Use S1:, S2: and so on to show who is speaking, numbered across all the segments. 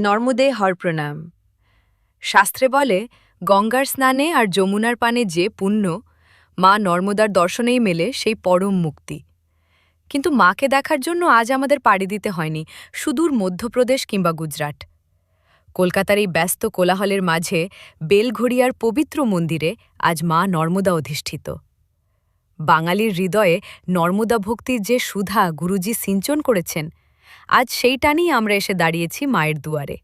S1: নর্মদে হর প্রণাম। শাস্ত্রে বলে গঙ্গার স্নানে আর যমুনার পানে যে পুণ্য মা নর্মদার দর্শনেই মেলে সেই পরম মুক্তি। কিন্তু মাকে দেখার জন্য আজ আমাদের পাড়ি দিতে হয়নি সুদূর মধ্যপ্রদেশ কিংবা গুজরাট। কলকাতার এই ব্যস্ত কোলাহলের মাঝে বেলঘড়িয়ার পবিত্র মন্দিরে আজ মা নর্মদা অধিষ্ঠিত। বাঙালির হৃদয়ে নর্মদা ভক্তির যে সুধা গুরুজি সিঞ্চন করেছেন, আজ সেই টানেই আমরা এসে দাঁড়িয়েছি মায়ের দুয়ারে।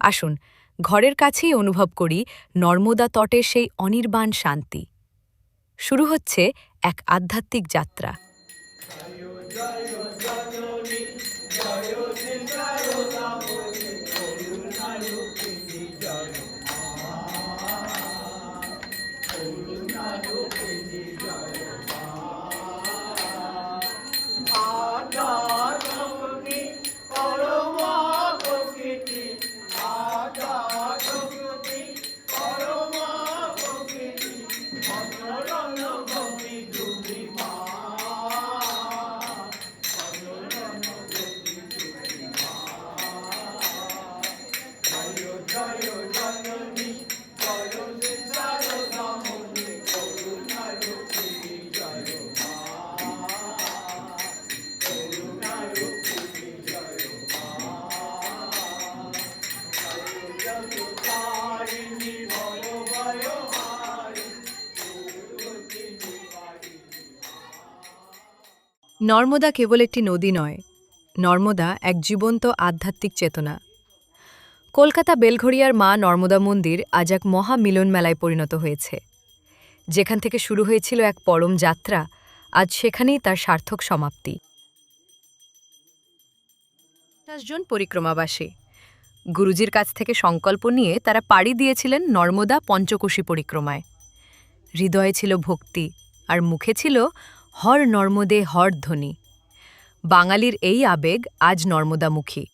S1: আসুন ঘরের কাছেই অনুভব করি নর্মদা তটে সেই অনির্বাণ শান্তি। শুরু হচ্ছে এক আধ্যাত্মিক যাত্রা। নর্মদা কেবল একটি নদী নয়, নর্মদা এক জীবন্ত আধ্যাত্মিক চেতনা। কলকাতা বেলঘড়িয়ার মা নর্মদা মন্দির আজ এক মহা মিলন মেলায় পরিণত হয়েছে। যেখান থেকে শুরু হয়েছিল এক পরম যাত্রা, আজ সেখানেই তার সার্থক সমাপ্তি। 50 জন পরিক্রমাবাসী গুরুজির কাছ থেকে সংকল্প নিয়ে তারা পাড়ি দিয়েছিলেন নর্মদা পঞ্চকোশী পরিক্রমায়। হৃদয়ে ছিল ভক্তি আর মুখে ছিল হর নর্মদে হর ধ্বনি। বাঙালির এই আবেগ আজ নর্মদামুখী।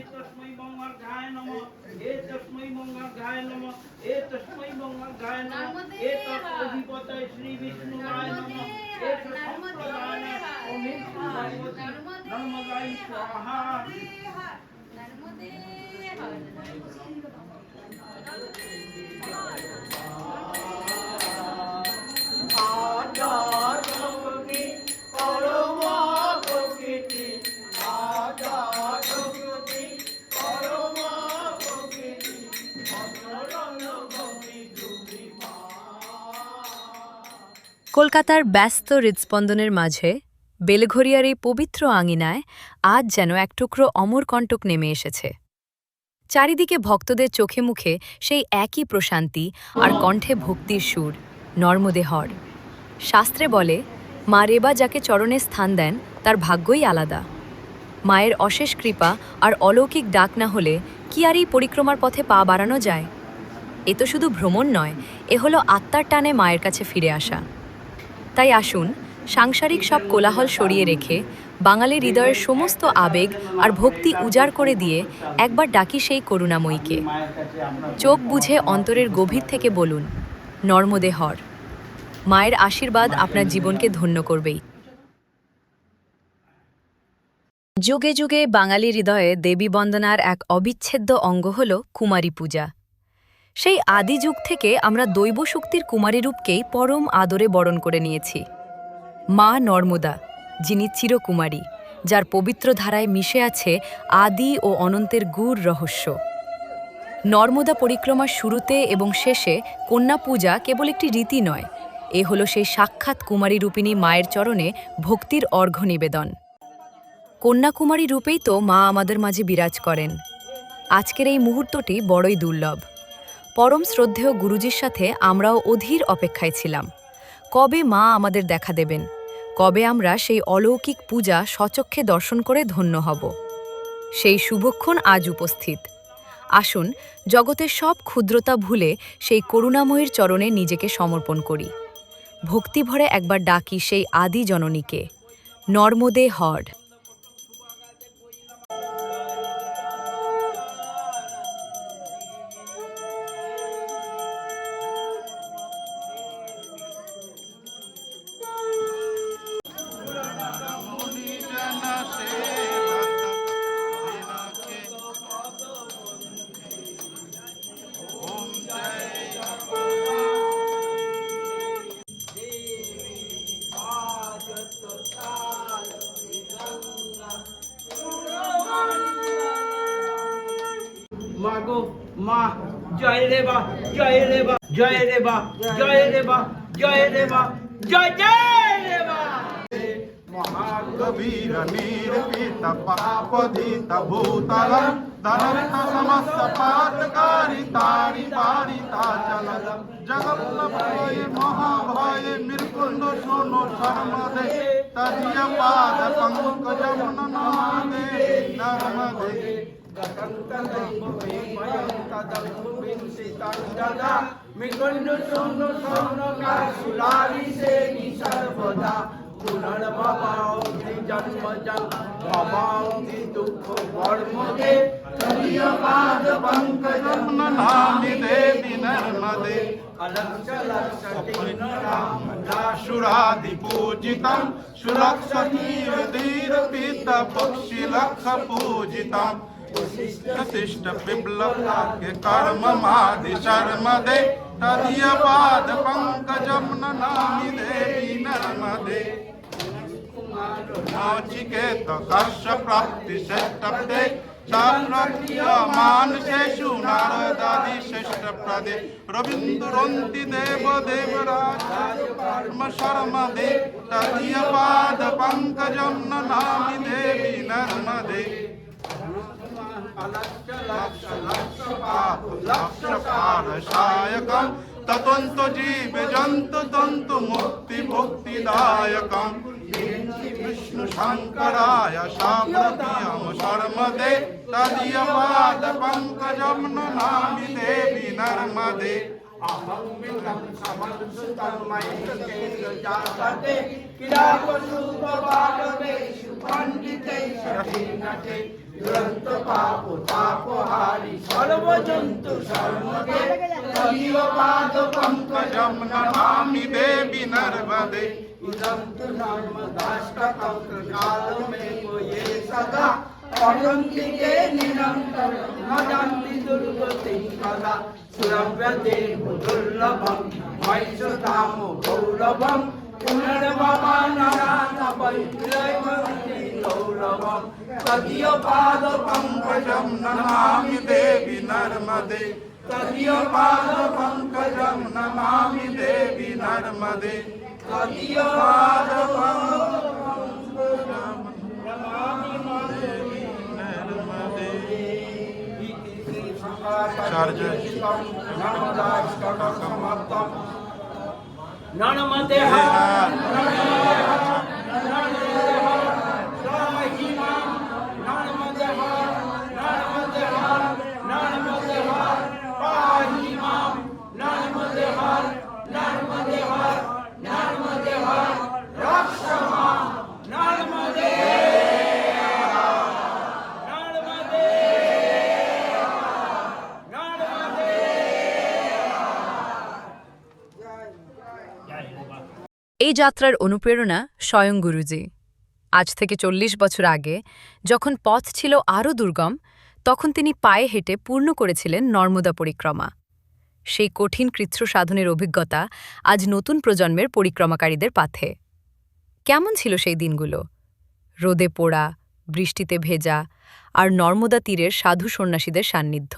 S2: तस्मै मंगलाय नमः तस्मै मंगलाय नमः तस्मै मंगलाय नमः तत्पतिपतये श्री विष्णुवाय नमः संप्रदाय ओम नर्मदाय स्वाहा।
S1: কলকাতার ব্যস্ত হৃদস্পন্দনের মাঝে বেলঘড়িয়ার এই পবিত্র আঙিনায় আজ যেন এক টুকরো অমরকণ্টক নেমে এসেছে। চারিদিকে ভক্তদের চোখে মুখে সেই একই প্রশান্তি আর কণ্ঠে ভক্তির সুর, নর্মদে হর। শাস্ত্রে বলে মা রেবা যাকে চরণে স্থান দেন তার ভাগ্যই আলাদা। মায়ের অশেষ কৃপা আর অলৌকিক ডাক না হলে কি আর এই পরিক্রমার পথে পা বাড়ানো যায়? এ তো শুধু ভ্রমণ নয়, এ হলো আত্মার টানে মায়ের কাছে ফিরে আসা। তাই আসুন সাংসারিক সব কোলাহল সরিয়ে রেখে বাঙালির হৃদয়ের সমস্ত আবেগ আর ভক্তি উজাড় করে দিয়ে একবার ডাকি সেই করুণাময়ীকে। চোখ বুঝে অন্তরের গভীর থেকে বলুন, নর্মদে হর। মায়ের আশীর্বাদ আপনার জীবনকে ধন্য করবেই। যুগে যুগে বাঙালি হৃদয়ে দেবী বন্দনার এক অবিচ্ছেদ্য অঙ্গ হল কুমারী পূজা। সেই আদি যুগ থেকে আমরা দৈব শক্তির কুমারী রূপকেই পরম আদরে বরণ করে নিয়েছি। মা নর্মদা, যিনি চিরকুমারী, যার পবিত্র ধারায় মিশে আছে আদি ও অনন্তের গূঢ় রহস্য। নর্মদা পরিক্রমার শুরুতে এবং শেষে কন্যা পূজা কেবল একটি রীতি নয়, এ হল সেই সাক্ষাৎ কুমারী রূপিণী মায়ের চরণে ভক্তির অর্ঘ্য নিবেদন। কন্যাকুমারী রূপেই তো মা আমাদের মাঝে বিরাজ করেন। আজকের এই মুহূর্তটি বড়ই দুর্লভ। পরম শ্রদ্ধেয় গুরুজির সাথে আমরাও অধীর অপেক্ষায় ছিলাম। কবে মা আমাদের দেখা দেবেন, কবে আমরা সেই অলৌকিক পূজা স্বচক্ষে দর্শন করে ধন্য হব। সেই শুভক্ষণ আজ উপস্থিত। আসুন জগতের সব ক্ষুদ্রতা ভুলে সেই করুণাময়ীর চরণে নিজেকে সমর্পণ করি। ভক্তিভরে একবার ডাকি সেই আদি জননীকে, নর্মদে হর।
S2: মাগো মা, জয় রে বা, জয় রে বা, জয় রে বা, জয় রে বা, জয় রে বা, জয় জয় রে বা।
S3: महाकबीर निर्पीत पापदीत भूतलम धनर्थ समस्त पातकारी तारी तारिता चलम जगन्नभय महाभय मृकुंड सोनो शर्मदे तजिय पाद पंकजम नमामि नर्मदे
S2: মিকন্ড সোন সোন কাশুলারি সে সর্বদা পুনর্ভবান্তি জন্ম জন্মান্তি দুঃখ কর্মকে তদীয় পাদ পঙ্কজম
S3: नमामि देवी नर्मदे
S2: अलक्ष लक्ष तीन राम
S3: शुरादिपूजितं सुरक्षतीर्धीरपीत पक्षिलक्ष पूजितं प्रतिष्ठ विप्लवाग्य कर्ममादि शर्मदे तदीय पाद पंकजं नमामि देवी नर्मदे नाचिकेत कर्ष प्राप्ति श्रेष्ठपदे मानसेषु नारदादि श्रेष्ठ प्रदे रवीन्द्रन्ति देव देवराज कर्म शर्मदे तदीय पाद पंकजं नमामि देवी नर्मदे लक्ष पारसायकं ततन्त जीव जन्तु तन्तु मुक्ति भुक्तिदायकं विष्णु शंकराय शाप्रतियं शर्मदे तदीय पाद पंकजं नमामि देवी नर्मदे
S2: अहं विदं समंसुतं मयिकेन जातते किरापसुपवागवेषु पण्डितैः नटे दुरन्त पापो तापहारि सर्वजन्तु शर्मदे तदीय पाद
S3: पंकजं नमामि देवी नर्मदे
S2: इदं तु नर्मदाष्टकं ये सदा पठन्ति ते निरन्तरं न जानन्ति दुर्गतिं कदा सुरव्यते दुर्लभं वैश्वतामो गौरवं पुनर्भवानरानवैलैवन्ति गौरवं तदीय पाद
S3: पंकजं नमामि देवी नर्मदे तदीय पाद पंकजं नमामि देवी नर्मदे तदीय पाद पंकजं नमामि देवी नर्मदे
S2: नर्मदे
S1: এই যাত্রার অনুপ্রেরণা স্বয়ং গুরুজি। আজ থেকে ৪০ বছর আগে যখন পথ ছিল আরও দুর্গম, তখন তিনি পায়ে হেঁটে পূর্ণ করেছিলেন নর্মদা পরিক্রমা। সেই কঠিন কৃচ্ছ সাধনের অভিজ্ঞতা আজ নতুন প্রজন্মের পরিক্রমাকারীদের পাথে। কেমন ছিল সেই দিনগুলো? রোদে পোড়া, বৃষ্টিতে ভেজা, আর নর্মদা তীরের সাধু সন্ন্যাসীদের সান্নিধ্য।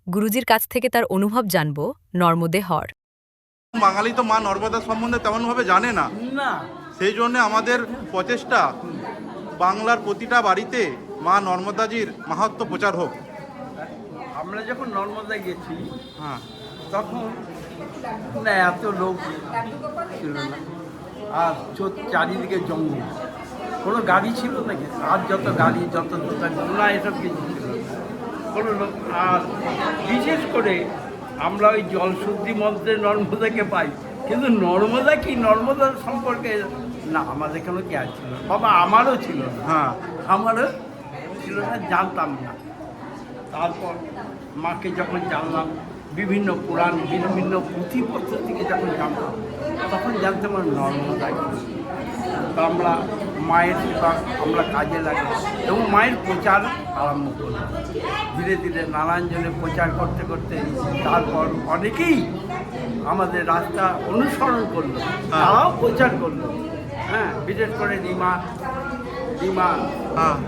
S1: গুরুজির কাছ থেকে তার অনুভব জানব নর্মদে হর।
S3: বাঙালি তো মা নর্মদা সম্বন্ধে তেমনভাবে জানে না,
S2: না
S3: সেই জন্য আমাদের প্রচেষ্টা বাংলার প্রতিটা বাড়িতে মা নর্মদাজির মাহাত্ম্য প্রচার হোক।
S2: আমরা যখন নর্মদা গেছি
S3: হ্যাঁ,
S2: তখন না এত লোক ছিল না, আর চারিদিকে জঙ্গল, কোনো গাড়ি ছিল নাকি? আর যত গাড়ি, যত দোকান, না এসব কিছু ছিল না। কোনো লোক। আর বিশেষ করে আমরা ওই জলশুদ্ধি মন্ত্রে নর্মদাকে পাই, কিন্তু নর্মদা কি, নর্মদার সম্পর্কে না আমাদের কোনো জ্ঞান ছিল না। বাবা আমারও ছিল না,
S3: হ্যাঁ
S2: আমারও ছিল না, জানতাম না। তারপর মাকে যখন জানলাম, বিভিন্ন পুরাণ বিভিন্ন পুঁথিপত্র থেকে যখন জানতাম, তখন জানতাম আমার নর্মদা কি। তো আমরা মায়ের সেবা আমরা কাজে লাগি এবং মায়ের প্রচার আরম্ভ করলাম। ধীরে ধীরে নারায়ণজনে প্রচার করতে করতে তারপর অনেকেই আমাদের রাস্তা অনুসরণ করলো, তারাও প্রচার করলো। হ্যাঁ, বিশেষ করে রিমা
S3: হ্যাঁ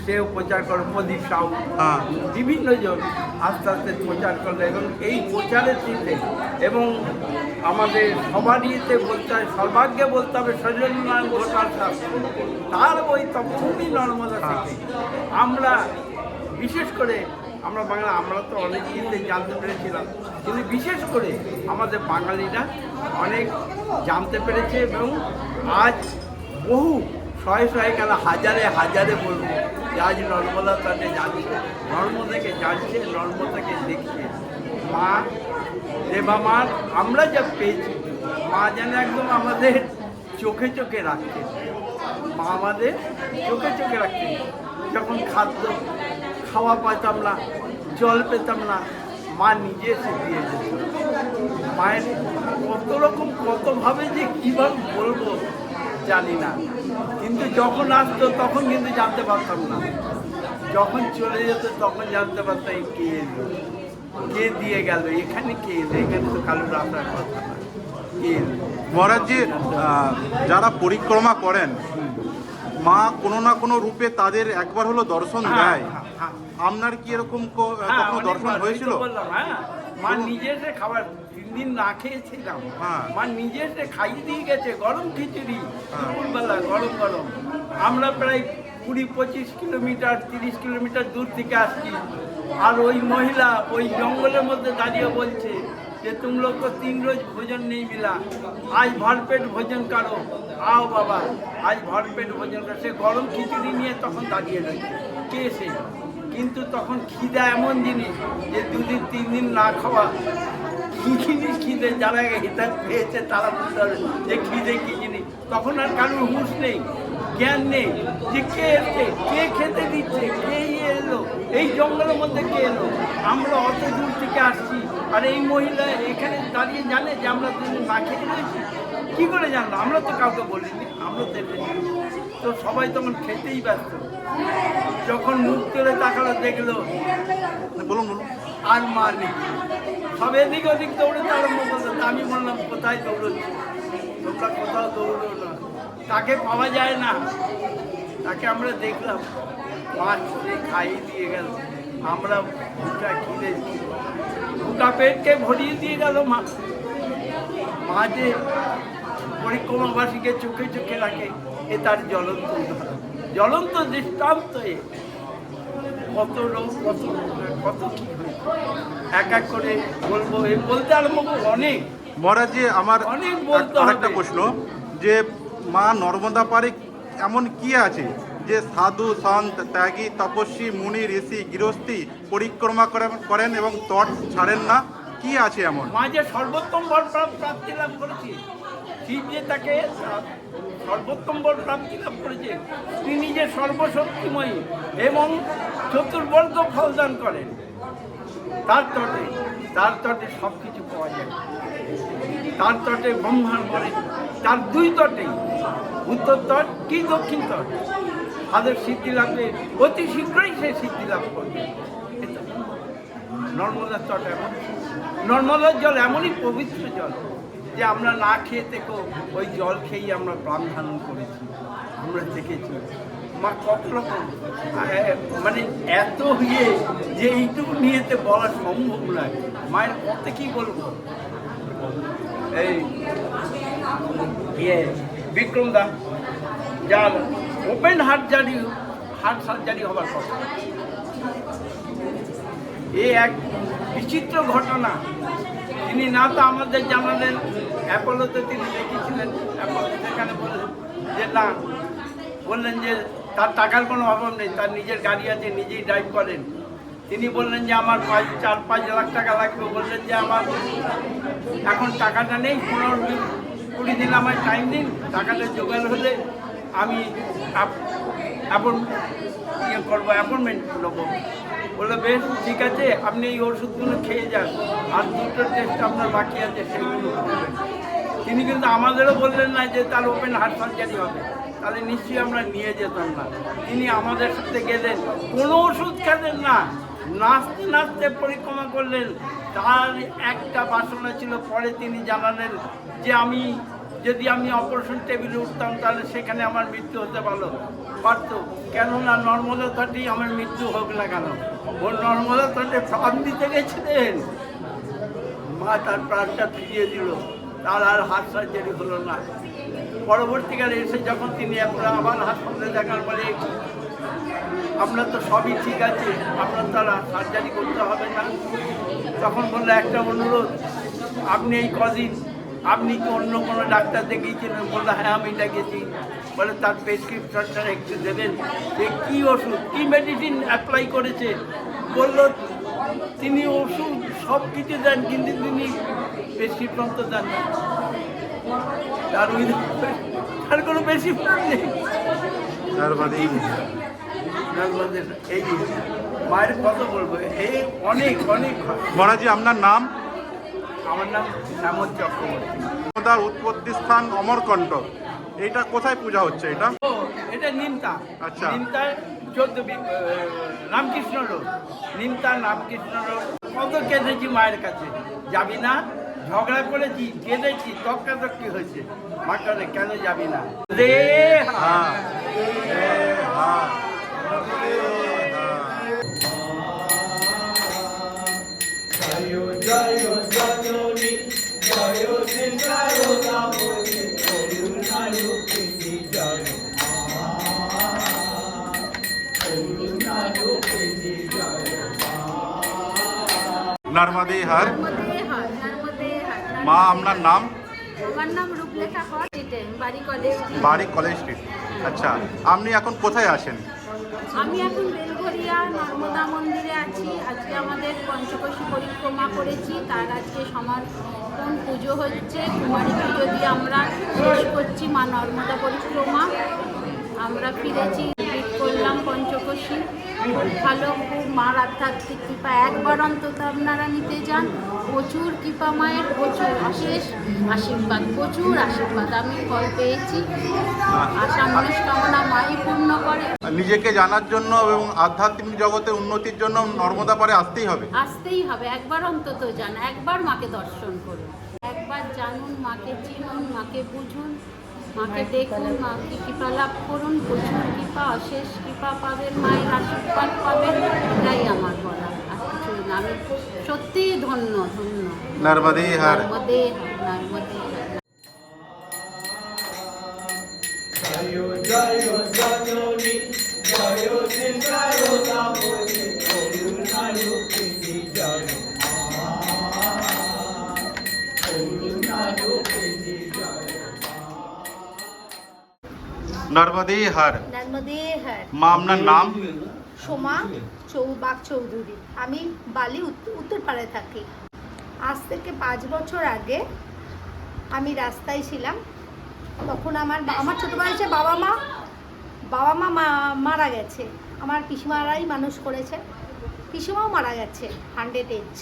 S2: সেও প্রচার করে, প্রদীপ সাউ,
S3: হ্যাঁ
S2: বিভিন্ন জন আস্তে আস্তে প্রচার করলো। এবং এই প্রচারের চিন্তে এবং আমাদের সবারই এতে বলতে হয়, সর্বাগ্যে বলতে হবে সৌজন্যনারায়ণ ঘোষাল শাস্ত্রী, তার ওই তপভূমি নর্মদা থেকে আমরা বিশেষ করে আমরা বাংলা, আমরা তো অনেক জিনিসে জানতে পেরেছিলাম, কিন্তু বিশেষ করে আমাদের বাঙালিরা অনেক জানতে পেরেছে এবং আজ বহু শয়ে শয়ে কেন হাজারে হাজারে বলবো যে আজ নর্মদা তাতে যাচ্ছে, নর্মদাকে যাচ্ছে, নর্মদাকে দেখছে। মা দেবা মার আমরা যা পেয়েছি, মা যেন একদম আমাদের চোখে চোখে রাখছে। মা আমাদের চোখে চোখে রাখছে। যখন খাদ্য খাওয়া পাইতাম না, জল পেতাম না, মা নিজে এসে দিয়ে যেত। মায়ের কত রকম কতভাবে যে কীভাবে বলবো জানি না, কিন্তু যখন আসতো তখন কিন্তু জানতে পারতাম না, যখন চলে যেত তখন জানতে পারতাম কে এলো, কে দিয়ে গেল, এখানে কে এলো, এখানে তো কালুর আপনার কথা না, কে এলো।
S3: মহারাজজি, যারা পরিক্রমা করেন, মা কোনো না কোনো রূপে তাদের একবার হলো দর্শন দেয়। আপনার কি এরকম কখনো দর্শন হয়েছিল?
S2: মা নিজে এসে খাবার 3 দিন না খেয়েছিলাম,
S3: হ্যাঁ।
S2: মা নিজে এসে খাইয়ে দিয়ে গেছে গরম খিচুড়ি, দুপুরবেলা গরম গরম। আমরা প্রায় 20-25 কিলোমিটার 30 কিলোমিটার দূর থেকে আসছি, আর ওই মহিলা ওই জঙ্গলের মধ্যে দাঁড়িয়ে বলছে যে तुम लोग को 3 रोज भोजन नहीं मिला, आज भरपेट भोजन करो, आओ बाबा आज भरपेट भोजन करो। সে গরম খিচুড়ি নিয়ে তখন দাঁড়িয়ে রয়েছে, কে সে? কিন্তু তখন খিদা এমন জিনিস যে 2 দিন 3 দিন না খাওয়া, কী জিনিস খিদে, যারা এটা পেয়েছে তারা বুঝতে পারবে যে খিদে কী জিনিস। তখন আর কারোর হুঁশ নেই, জ্ঞান নেই যে কে এসছে, কে খেতে দিচ্ছে, কে এলো, এই জঙ্গলের মধ্যে কে এলো। আমরা অত দূর থেকে আসছি, আর এই মহিলা এখানে দাঁড়িয়ে জানে যে আমরা 2 দিন না খেয়ে রয়েছি। কী করে জানলো? আমরা তো কাউকে বলিনি, আমরা তো তো সবাই তখন খেতেই ব্যস্ত। যখন মুখ তুলে তাকালো দেখলো
S3: বলুন বলুন।
S2: আর মা নেই, সব এদিক ওদিক দৌড়তে আরম্ভ করলো। আমি বললাম কোথায় দৌড়চ্ছি, তোমরা কোথাও দৌড়ো না, তাকে পাওয়া যায় না। তাকে আমরা দেখলাম, মাছ খাইয়ে দিয়ে গেল, আমরা ভুটা খিদে ভুটা পেটকে ভরিয়ে দিয়ে গেল মা। মা যে পরিক্রমাবাসীকে চোখে চোখে রাখে, এ তার জ্বলন্ত উদাহরণ, জ্বলন্ত দৃষ্টান্ত। কত রোগ, কত কি এক এক করে বলবো, বলতে আরম্ভ করবো অনেক।
S3: মহারাজজি, আমার
S2: অনেক বলতে
S3: আরেকটা প্রশ্ন, যে মা নর্মদা পারে এমন কি আছে যে সাধু সন্ত ত্যাগী তপস্বী মুনি ঋষি গৃহস্থী পরিক্রমা করেন এবং তট ছাড়েন না? কি আছে এমন?
S2: মা যে সর্বোত্তম বর প্রাপ্তি লাভ করেছে, শিব যে তাকে সর্বোত্তম বর প্রাপ্তি লাভ করেছে, তিনি যে সর্বশক্তিময়ী এবং চতুর্বর্গ ফলদান করেন, তার তটে সব কিছু পাওয়া যায়। তার তটে ব্রহ্মার পরে তার 2 তটেই, উত্তর তট কি দক্ষিণ তট, তাদের সিদ্ধি লাভে অতি শীঘ্রই সে সিদ্ধি লাভ করবে। নর্মদার তট এমন, নর্মদার জল এমনই পবিত্র জল যে আমরা না খেয়ে থেকেও ওই জল খেয়েই আমরা প্রাণ ধারণ করেছি, আমরা দেখেছি। মা কত রকম, মানে এত যে এইটুকু নিয়েতে বলা সম্ভব নয়। মায়ের কত কি বলবো। এই বিক্রম দা যার ওপেন হার্ট সার্জারি হবার কথা, এ এক বিচিত্র ঘটনা। তিনি না তো আমাদের জানালেন, অ্যাপোলোতে তিনি দেখেছিলেন, অ্যাপোলো সেখানে বললেন যে না, বললেন যে তার টাকার কোনো অভাব নেই, তার নিজের গাড়ি আছে, নিজেই ড্রাইভ করেন। তিনি বললেন যে আমার 4-5 লাখ টাকা লাগবে। বললেন যে আমার এখন টাকাটা নেই, 15-20 দিন আমার টাইম দিন, টাকাটা জোগাড় হলে আমি অ্যাপয়েন্টমেন্ট নেবো। বললো বেশ ঠিক আছে, আপনি এই ওষুধগুলো খেয়ে যান, আর 2টো টেস্ট আপনার বাকি আছে সেইগুলো করবেন। তিনি কিন্তু আমাদেরও বললেন না যে তার ওপেন হার্ট সার্জারি হবে, তাহলে নিশ্চয়ই আমরা নিয়ে যেতাম না। তিনি আমাদের সাথে গেলেন, কোনো ওষুধ খেলেন না, নাচতে নাচতে পরিক্রমা করলেন। তার একটা বাসনা ছিল, পরে তিনি জানালেন যে যদি আমি অপারেশন টেবিলে উঠতাম তাহলে সেখানে আমার মৃত্যু হতে পারতো, কেননা নর্মদা তটেই আমার মৃত্যু হোক না কেন। ও নর্মদা তটে প্রাণ দিতে গেছিলেন, মা তার প্রাণটা ফিরিয়ে দিল, তার আর হার্ট সার্জারি হলো না। পরবর্তীকালে এসে যখন তিনি আবার হাসপাতালে দেখার পরে, আপনার তো সবই ঠিক আছে, আপনার তো আর সার্জারি করতে হবে না। তখন বললো একটা অনুরোধ, আপনি এই কদিন আপনি কি অন্য কোনো ডাক্তার দেখিয়েছিলেন? বললো হ্যাঁ আমি ডেকেছি। বলে তার প্রেসক্রিপশনটা একটু দেবেন, যে কী ওষুধ কী মেডিসিন অ্যাপ্লাই করেছে। বললো তিনি ওষুধ সব কিছু দেন, কিন্তু তিনি প্রেসক্রিপশন তো দেন না, তার কোনো প্রেসক্রিপশন নেই। এই মায়ের কথা বলবো, এই অনেক অনেক।
S3: মহারাজি আপনার নাম?
S2: আমার নাম শ্যামল চক্রবর্তী।
S3: নর্মদার উৎপত্তি স্থান অমরকণ্টক, এইটা কোথায় পূজা হচ্ছে এটা?
S2: এটা নিমতা।
S3: আচ্ছা।
S2: Nimta 14 Ramakrishna road, Nimta Ramakrishna road. কত কেঁদেছি মায়ের কাছে, যাবি না? ঝগড়া করেছি, কেঁদেছি, তক্কাতক্কি হয়েছে। মাকে কেন যাবি না? রে হ্যাঁ
S3: নর্মদে হর। মা আপনার নাম?
S4: আমার নাম রূপলেখা কর, বাড়ি কলেজ।
S3: বাড়ি কলেজ স্ট্রিট। আচ্ছা, আপনি এখন কোথায় আছেন?
S4: আমি এখন বেলঘরিয়া নর্মদা মন্দিরে আছি। আজকে আমাদের পঞ্চকোশী পরিক্রমা করেছি, তার আজকে সমাপন পুজো হচ্ছে। কুমারী পুজো দিয়ে আমরা শেষ করছি মা নর্মদা পরিক্রমা। আমরা ফিরেছি, রিপিট করলাম পঞ্চকোশী। ভালো, খুব মার আধ্যাত্মিক কৃপা একবার অন্তত আপনারা নিতে যান। প্রচুর কৃপা মায়ের, প্রচুর অশেষ আশীর্বাদ, প্রচুর আশীর্বাদ আমি ফল পেয়েছি। আশা মনস্কামনা মাই পূর্ণ করে।
S3: নিজেকে জানার জন্য এবং আধ্যাত্মিক জগতের উন্নতির জন্য নর্মদা পারে আসতেই হবে।
S4: আসতেই হবে, একবার অন্তত যান, একবার মাকে দর্শন করুন, একবার জানুন, মাকে চিনুন, মাকে বুঝুন, মাকে দেখুন, মাকে কৃপা লাভ করুন। প্রচুর কৃপা, অশেষ কৃপা পাবেন, মায়ের আশীর্বাদ পাবেন। এটাই আমার বলা, আর কিছু না। আমি সত্যিই ধন্য ধন্য।
S3: নর্মদে হর।
S4: নর্মদে হর, নর্মদে হর।
S3: নর্মদে হর।
S5: নর্মদে হর।
S3: মা আপনার নাম?
S5: সোমা বাগ চৌধুরী। আমি বালি উত্তরপাড়ায় থাকি। আজ থেকে 5 বছর আগে আমি রাস্তায় ছিলাম। তখন আমার ছোটো বয়সে বাবা মা মারা গেছে। আমার পিসিমারাই মানুষ করেছে, পিসিমাও মারা গেছে 100 এজ।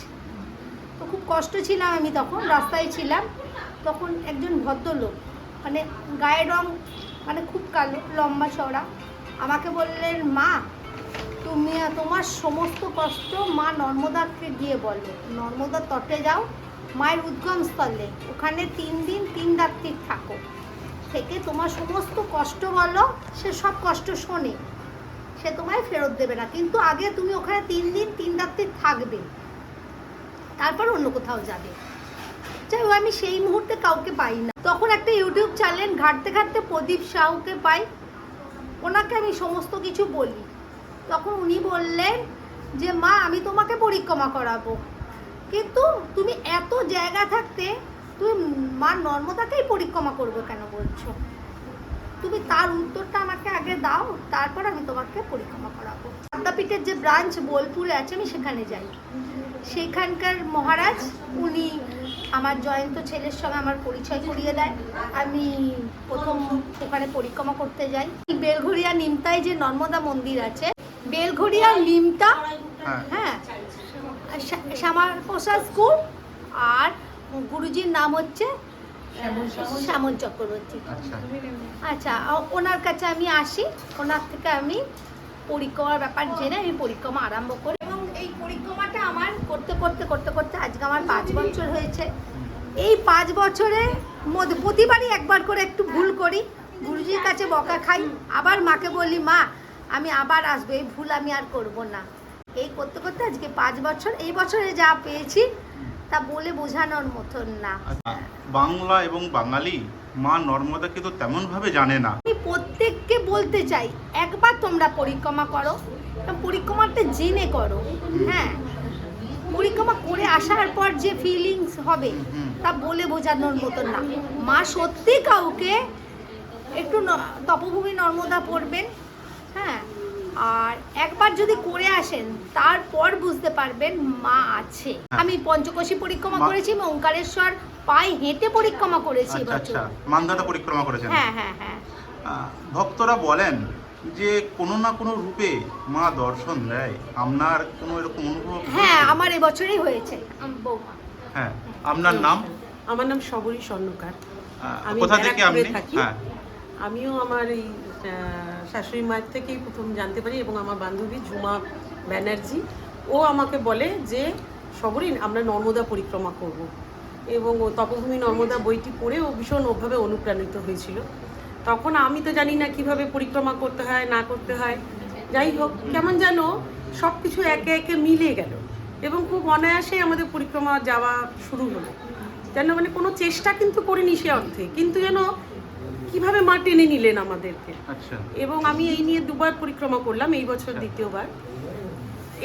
S5: তো খুব কষ্ট ছিলাম, আমি তখন রাস্তায় ছিলাম। তখন একজন ভদ্রলোক, মানে গায়ের রং মানে খুব কালো, লম্বা চওড়া, আমাকে বললেন, মা তুমি তোমার সমস্ত কষ্ট মা নর্মদাকে গিয়ে বলো, নর্মদার তটে যাও, মায়ের উদ্গমস্থলে, ওখানে 3 দিন 3 রাত্রি থাকো, থেকে তোমার সমস্ত কষ্ট বলো, সে সব কষ্ট শোনে, সে তোমায় ফেরত দেবে না, কিন্তু আগে তুমি ওখানে 3 দিন 3 রাত্রি থাকবে, তারপর অন্য কোথাও যাবে। যাই হোক, আমি সেই মুহূর্তে কাউকে পাই না। তখন একটা ইউটিউব চ্যানেল ঘাঁটতে ঘাঁটতে প্রদীপ সাউকে পাই, ওনাকে আমি সমস্ত কিছু বলি। তখন উনি বললেন যে, মা আমি তোমাকে পরিক্রমা করাবো, কিন্তু তুমি এত জায়গা থাকতে তুমি মা নর্মদাকেই পরিক্রমা করবো কেন বলছো? তুমি তার উত্তরটা আমাকে আগে দাও, তারপর আমি তোমাকে পরিক্রমা করাবো। আদ্যাপীঠের যে ব্রাঞ্চ বোলপুরে আছে আমি সেখানে যাই। সেখানকার মহারাজ উনি আমার জয়ন্ত ছেলের সঙ্গে আমার পরিচয় করিয়ে দেয়। আমি প্রথম ওখানে পরিক্রমা করতে যাই। বেলঘরিয়া নিমতায় যে নর্মদা মন্দির আছে, বেলঘরিয়া নিমতা, হ্যাঁ, শ্যামাপ্রসাদ স্কুল, আর গুরুজির নাম হচ্ছে শ্যামল চক্রবর্তী। আচ্ছা, ওনার কাছে আমি আসি, ওনার থেকে আমি পরিক্রমার ব্যাপার জেনে আমি পরিক্রমা আরম্ভ করি এবং এই পরিক্রমাটা আমার করতে করতে করতে করতে আজকে আমার 5 বছর হয়েছে। এই 5 বছরের মধ্যে প্রতিবারই একবার করে একটু ভুল করি, গুরুজির কাছে বকা খাই, আবার মাকে বলি মা আমি আবার আসবো, এই ভুল আমি আর করব না। এই করতে করতে আজকে 5 বছর। এই বছরে যা পেয়েছি তা বলে বোঝানোর মতন না।
S3: বাংলা এবং বাঙালি মা নর্মদা কিন্তু তেমন ভাবে জানে না।
S5: আমি প্রত্যেককে বলতে চাই একবার তোমরা পরিক্রমা করো, পরিক্রমাটা জেনে করো। হ্যাঁ, পরিক্রমা করে আসার পর যে ফিলিংস হবে তা বলে বোঝানোর মতন না। মা সত্যি কাউকে একটু তপভূমি নর্মদা পড়বেন, হ্যাঁ, আর একবার যদি করে আসেন তারপর বুঝতে পারবেন মা আছে। আমি পঞ্চকোশী পরিক্রমা করেছি, আমি ওঙ্কারেশ্বর পায়ে হেঁটে পরিক্রমা করেছি এবছর।
S3: মানধাতা পরিক্রমা করেছেন?
S5: হ্যাঁ হ্যাঁ হ্যাঁ।
S3: ভক্তরা বলেন যে কোনো না কোনো রূপে মা দর্শন দেয়, আপনার কোনো এরকম অনুভব?
S5: হ্যাঁ, আমার এবছরই হয়েছে। বৌমা।
S3: হ্যাঁ, আপনার নাম?
S6: আমার নাম সবরী স্বর্ণকার। আমি
S3: কোথা থেকে আপনি?
S6: থাকি। আমিও আমার এই শাশুড়ি মায়ের থেকেই প্রথম জানতে পারি এবং আমার বান্ধবী ঝুমা ব্যানার্জি ও আমাকে বলে যে সবরী আমরা নর্মদা পরিক্রমা করব, এবং ও তপভূমি নর্মদা বইটি পড়ে ও ভীষণ ওভাবে অনুপ্রাণিত হয়েছিল। তখন আমি তো জানি না কিভাবে পরিক্রমা করতে হয় না করতে হয়, যাই হোক কেমন যেন সব কিছু একে একে মিলে গেল এবং খুব অনায়াসে আমাদের পরিক্রমা যাওয়া শুরু হলো। যেন মানে কোনো চেষ্টা কিন্তু করিনি সে অর্থে, কিন্তু যেন কিভাবে মা টেনে নিলেন আমাদেরকে। এবং আমি এই নিয়ে 2বার পরিক্রমা করলাম, এই বছর দ্বিতীয়বার।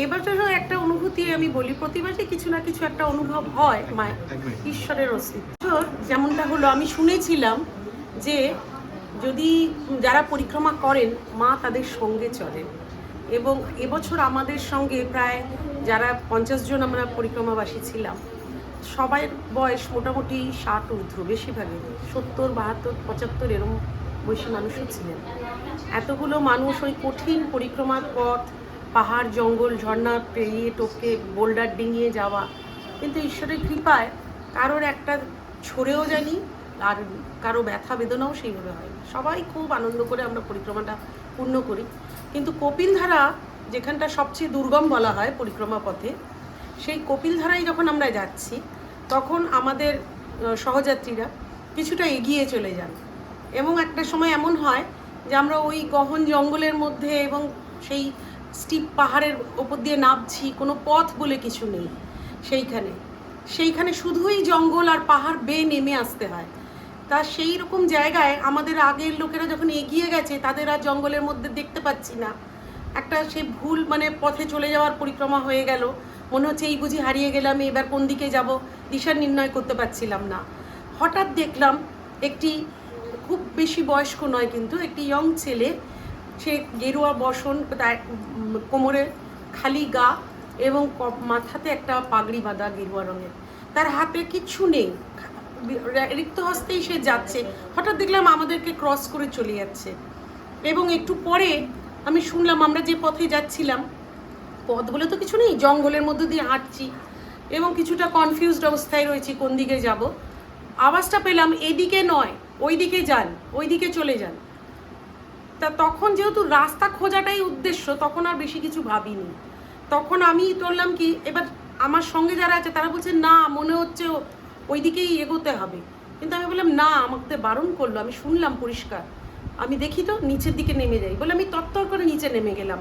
S6: এবছরও একটা অনুভূতি আমি বলি, প্রতিবারই কিছু না কিছু একটা অনুভব হয় মায়ের ঈশ্বরের অস্তিত্ব। যেমনটা হলো আমি শুনেছিলাম যে যদি যারা পরিক্রমা করেন মা তাদের সঙ্গে চলেন, এবং এবছর আমাদের সঙ্গে প্রায় যারা 50 জন আমরা পরিক্রমাবাসী ছিলাম, সবাই বয়স মোটামুটি 60 ঊর্ধ্ব, বেশিরভাগই 70, 72, 75 এরকম বয়সী মানুষও ছিলেন। এতগুলো মানুষ ওই কঠিন পরিক্রমার পথ, পাহাড় জঙ্গল ঝর্ণা পেরিয়ে টপকে বোল্ডার ডিঙিয়ে যাওয়া, কিন্তু ঈশ্বরের কৃপায় কারোর একটা ছড়েও জানি আর কারো ব্যথা বেদনাও সেইভাবে হয়। সবাই খুব আনন্দ করে আমরা পরিক্রমাটা পূর্ণ করি। কিন্তু কপিলধারা যেখানটা সবচেয়ে দুর্গম বলা হয় পরিক্রমা পথে, সেই কপিলধারায় যখন আমরা যাচ্ছি তখন আমাদের সহযাত্রীরা কিছুটা এগিয়ে চলে যান, এবং একটা সময় এমন হয় যে আমরা ওই গহন জঙ্গলের মধ্যে এবং সেই স্টিপ পাহাড়ের ওপর দিয়ে নামছি, কোনো পথ বলে কিছু নেই সেইখানে শুধুই জঙ্গল আর পাহাড় বেয়ে নেমে আসতে হয়। তা সেই রকম জায়গায় আমাদের আগের লোকেরা যখন এগিয়ে গেছে তাদের আর জঙ্গলের মধ্যে দেখতে পাচ্ছি না, একটা সেই ভুল মানে পথে চলে যাওয়ার পরিক্রমা হয়ে গেল। মনে হচ্ছে এই বুঝি হারিয়ে গেলাম, এবার কোন দিকে যাব দিশা নির্ণয় করতে পারছিলাম না। হঠাৎ দেখলাম একটি খুব বেশি বয়স্ক নয় কিন্তু একটি ইয়ং ছেলে, সে গেরুয়া বসন, কোমরে খালি গা এবং মাথাতে একটা পাগড়ি বাঁধা গেরুয়া রঙের, তার হাতে কিচ্ছু নেই, রিক্ত হস্তেই সে যাচ্ছে। হঠাৎ দেখলাম আমাদেরকে ক্রস করে চলে যাচ্ছে, এবং একটু পরে আমি শুনলাম আমরা যে পথে যাচ্ছিলাম, পথ বলে তো কিছু নেই, জঙ্গলের মধ্যে দিয়ে হাঁটছি এবং কিছুটা কনফিউজড অবস্থায় রয়েছি কোন দিকে যাব। আওয়াজটা পেলাম এদিকে নয় ওই দিকে যান, ওই দিকে চলে যান। তা তখন যেহেতু রাস্তা খোঁজাটাই উদ্দেশ্য, তখন আর বেশি কিছু ভাবিনি। তখন আমি বললাম কি, এবার আমার সঙ্গে যারা আছে তারা বলছে না মনে হচ্ছে ওই দিকেই এগোতে হবে, কিন্তু আমি বললাম না, আমাকে বারণ করলো, আমি শুনলাম পরিষ্কার, আমি দেখি তো নিচের দিকে নেমে যাই বলে আমি তত্তর করে নিচে নেমে গেলাম।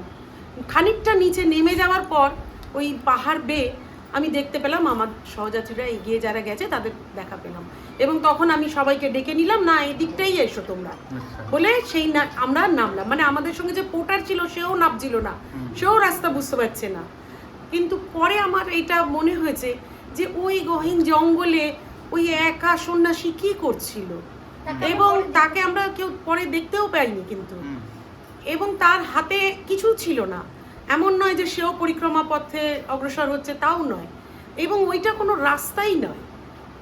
S6: খানিকটা নিচে নেমে যাওয়ার পর ওই পাহাড় বেয়ে আমি দেখতে পেলাম আমার সহযাত্রীরা এগিয়ে যারা গেছে তাদের দেখা পেলাম, এবং তখন আমি সবাইকে ডেকে নিলাম, না এই দিকটাই এসো তোমরা বলে সেই না আমরা নামলাম। মানে আমাদের সঙ্গে যে পোর্টার ছিল সেও নামছিল না, সেও রাস্তা বুঝতে পারছে না। কিন্তু পরে আমার এটা মনে হয়েছে যে ওই গহীন জঙ্গলে ওই একা সন্ন্যাসী কি করছিল, এবং তাকে আমরা কেউ পরে দেখতেও পাইনি কিন্তু, এবং তার হাতে কিছু ছিল না, এমন নয় যে সেও পরিক্রমা পথে অগ্রসর হচ্ছে, তাও নয়। এবং ওইটা কোনো রাস্তাই নয়,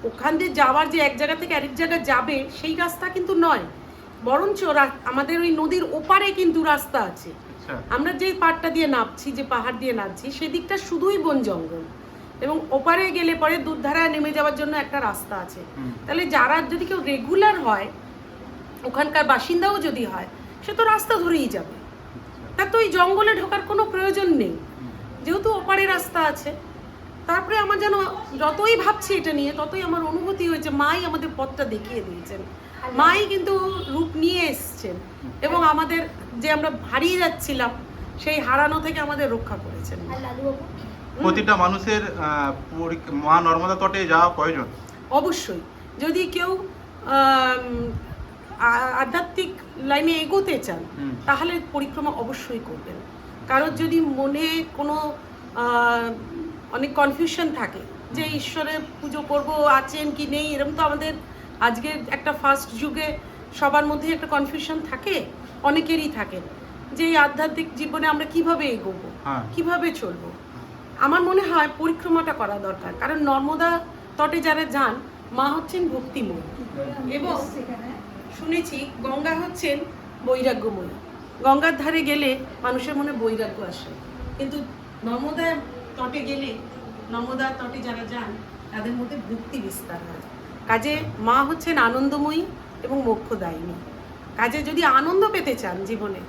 S6: ওখান দিয়ে যাওয়ার যে এক জায়গা থেকে আরেক জায়গায় যাবে সেই রাস্তা কিন্তু নয়, বরঞ্চ আমাদের ওই নদীর ওপারে কিন্তু রাস্তা আছে।
S3: আচ্ছা,
S6: আমরা যে পাড়টা দিয়ে নামছি, যে পাহাড় দিয়ে নামছি, সেদিকটা শুধুই বন জঙ্গল, এবং ওপারে গেলে পরে দুধধারায় নেমে যাওয়ার জন্য একটা রাস্তা আছে। তাহলে যারা যদি কেউ রেগুলার হয়, ওখানকার বাসিন্দাও যদি হয়, সে তো রাস্তা ধরেই যাবে, তার তো ওই জঙ্গলে ঢোকার কোনো প্রয়োজন নেই, যেহেতু ওপারে রাস্তা আছে। তারপরে আমার যেন যতই ভাবছি এটা নিয়ে, ততই আমার অনুভূতি হয়েছে মাই আমাদের পথটা দেখিয়ে দিয়েছেন, মাই কিন্তু রূপ নিয়ে এসছেন, এবং আমাদের যে আমরা হারিয়ে যাচ্ছিলাম সেই হারানো থেকে আমাদের রক্ষা করেছেন।
S5: আর লালুবাবু,
S3: প্রতিটা মানুষের মা নর্মদা তটে যাওয়া প্রয়োজন।
S6: অবশ্যই যদি কেউ আধ্যাত্মিক লাইনে এগোতে চান, তাহলে পরিক্রমা অবশ্যই করবেন। কারোর যদি মনে কোনো অনেক কনফিউশন থাকে যে ঈশ্বরের পুজো করব, আছেন কি নেই, এরকম তো আমাদের আজকের একটা ফাস্ট যুগে সবার মধ্যে একটা কনফিউশন থাকে, অনেকেরই থাকে, যে এই আধ্যাত্মিক জীবনে আমরা কিভাবে এগোবো, কিভাবে চলবো। আমার মনে হয় পরিক্রমাটা করা দরকার, কারণ নর্মদা তটে যারা যান, মা হচ্ছেন ভক্তিময়ী, এবং শুনেছি গঙ্গা হচ্ছেন বৈরাগ্যময়ী। গঙ্গার ধারে গেলে মানুষের মনে বৈরাগ্য আসে, কিন্তু নর্মদা তটে গেলে, নর্মদা তটে যারা যান, তাদের মধ্যে ভক্তি বিস্তার হয়। কাজে মা হচ্ছেন আনন্দময়ী এবং মোক্ষদায়িনী। কাজে যদি আনন্দ পেতে চান জীবনে,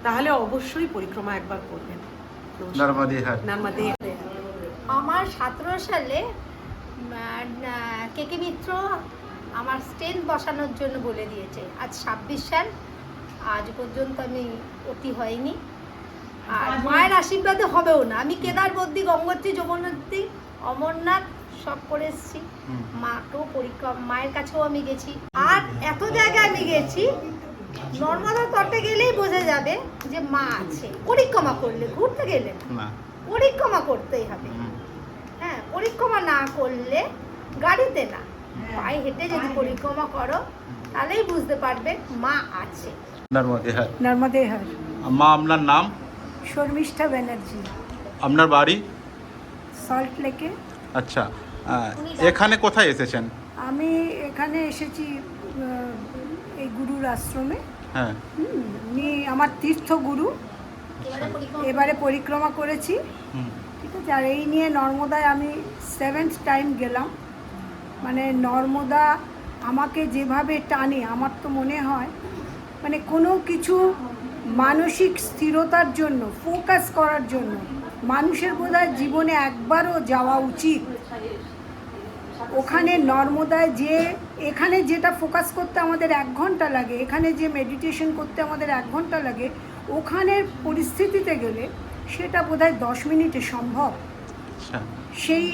S6: তাহলে অবশ্যই পরিক্রমা একবার করবেন।
S3: নর্মদে হার।
S6: নর্মদে।
S5: আমার 17 সালে কেকে মিত্র আমার স্টেন বসানোর জন্য বলে দিয়েছে। আজ 26 সাল, আজ পর্যন্ত আমি অতি হয়নি, আর মায়ের আশীর্বাদে হবেও না। আমি কেদার, বদ্রী, গঙ্গোত্রী, যমুনোত্রী, অমরনাথ সব করে এসেছি, মাকেও পরিক্রমা, মায়ের কাছেও আমি গেছি, আর এত জায়গায় আমি গেছি। নর্মদা তটে গেলেই বোঝা যাবে যে মা আছে। পরিক্রমা করলে, ঘুরতে গেলে না, পরিক্রমা করতেই হবে। হ্যাঁ, পরিক্রমা না করলে, গাড়িতে না, পায়ে হেঁটে যদি পরিক্রমা করো, তাহলেই বুঝতে পারবে মা আছে।
S3: নর্মদে হার।
S5: নর্মদে হার।
S3: মা, আপনার নাম?
S5: শর্মিষ্ঠা ব্যানার্জি,
S3: আপনার বাড়ি?
S5: সল্ট লেকে।
S3: আচ্ছা, এখানে কোথায় এসেছেন?
S5: আমি এখানে এসেছি এই গুরুর আশ্রমে।
S3: হ্যাঁ,
S5: উনি আমার তীর্থগুরু। এবারে পরিক্রমা করেছি, ঠিক আছে। আর এই নিয়ে নর্মদায় আমি 7th টাইম গেলাম। মানে নর্মদা আমাকে যেভাবে টানে, আমার তো মনে হয় মানে কোনো কিছু মানসিক স্থিরতার জন্য, ফোকাস করার জন্য মানুষের বোধহয় জীবনে একবারও যাওয়া উচিত। ওখানে নর্মদায় যে, এখানে যেটা ফোকাস করতে আমাদের 1 ঘন্টা লাগে, এখানে যে মেডিটেশন করতে আমাদের 1 ঘন্টা লাগে, ওখানের পরিস্থিতিতে গেলে সেটা বোধহয় 10 মিনিটে সম্ভব। সেই